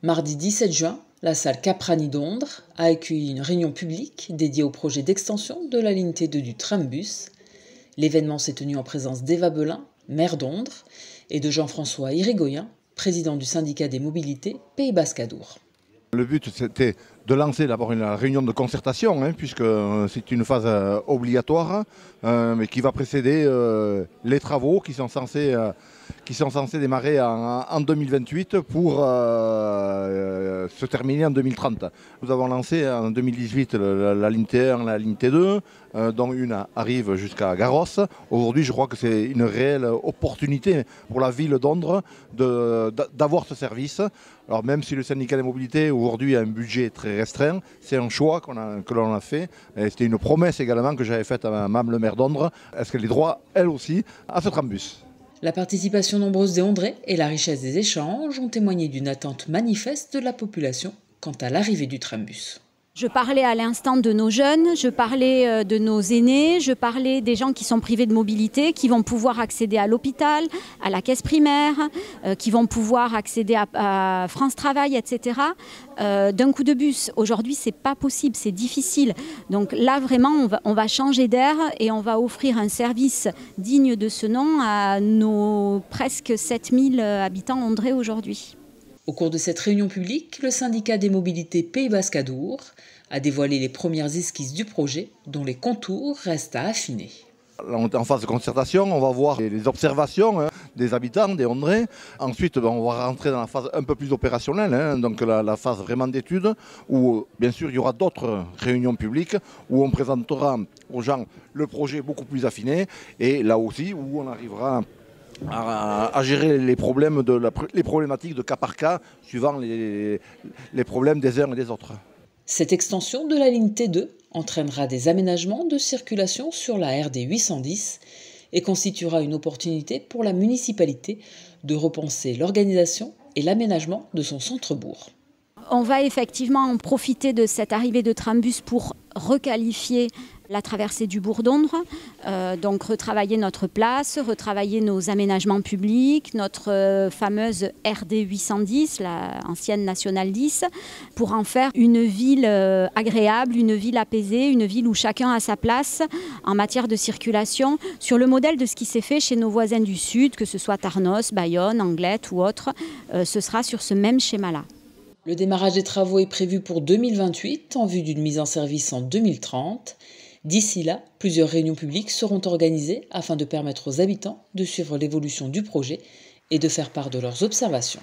Mardi 17 juin, la salle Caprani d'Ondres a accueilli une réunion publique dédiée au projet d'extension de la ligne T2 du trambus. L'événement s'est tenu en présence d'Eva Belin, maire d'Ondres, et de Jean-François Irigoyen, président du syndicat des mobilités Pays Basque-Adour. Le but, c'était de lancer d'abord une réunion de concertation, puisque c'est une phase obligatoire, mais qui va précéder les travaux qui sont censés démarrer en 2028 pour se terminer en 2030. Nous avons lancé en 2018 la ligne T1, la ligne T2, dont une arrive jusqu'à Garros. Aujourd'hui, je crois que c'est une réelle opportunité pour la ville d'Ondres d'avoir ce service. Alors même si le syndicat des mobilités aujourd'hui a un budget très restreint, c'est un choix que l'on a fait. Et c'était une promesse également que j'avais faite à Mme le maire d'Ondres. Est-ce qu'elle a droit, elle aussi, à ce trambus? La participation nombreuse des Ondrais et la richesse des échanges ont témoigné d'une attente manifeste de la population quant à l'arrivée du trambus. Je parlais à l'instant de nos jeunes, je parlais de nos aînés, je parlais des gens qui sont privés de mobilité, qui vont pouvoir accéder à l'hôpital, à la caisse primaire, qui vont pouvoir accéder à France Travail, etc. D'un coup de bus, aujourd'hui, c'est pas possible, c'est difficile. Donc là, vraiment, on va changer d'air et on va offrir un service digne de ce nom à nos presque 7000 habitants ondrais aujourd'hui. Au cours de cette réunion publique, le syndicat des mobilités Pays Basque-Adour a dévoilé les premières esquisses du projet, dont les contours restent à affiner. On est en phase de concertation, on va voir les observations des habitants, des Ondrais. Ensuite, on va rentrer dans la phase un peu plus opérationnelle, donc la phase vraiment d'étude, où bien sûr il y aura d'autres réunions publiques, où on présentera aux gens le projet beaucoup plus affiné, et là aussi où on arrivera à gérer les problématiques de cas par cas, suivant les problèmes des uns et des autres. Cette extension de la ligne T2 entraînera des aménagements de circulation sur la RD 810 et constituera une opportunité pour la municipalité de repenser l'organisation et l'aménagement de son centre-bourg. On va effectivement en profiter de cette arrivée de trambus pour requalifier la traversée du bourg d'Ondres, donc retravailler notre place, retravailler nos aménagements publics, notre fameuse RD 810, la ancienne Nationale 10, pour en faire une ville agréable, une ville apaisée, une ville où chacun a sa place en matière de circulation, sur le modèle de ce qui s'est fait chez nos voisins du Sud, que ce soit Tarnos, Bayonne, Anglet ou autre, ce sera sur ce même schéma-là. Le démarrage des travaux est prévu pour 2028 en vue d'une mise en service en 2030. D'ici là, plusieurs réunions publiques seront organisées afin de permettre aux habitants de suivre l'évolution du projet et de faire part de leurs observations.